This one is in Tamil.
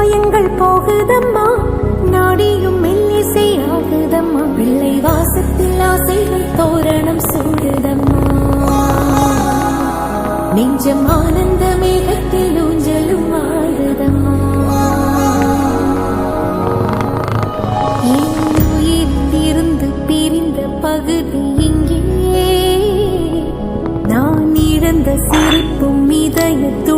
மாயங்கள் போகுதம்மா, நாடியும் மெல்லிசை ஆகுதம்மா, பிள்ளை வாசத்தில் ஆசைகள் தோரணம் சூடுதம்மா, நெஞ்சம் ஆனந்த மேகத்தில் ஊஞ்சலும் ஆடுதம்மா. என் உயிரிலிருந்து பிரிந்த பகுதி இங்கே, நான் இழந்த சிரிப்பும் இதயத்து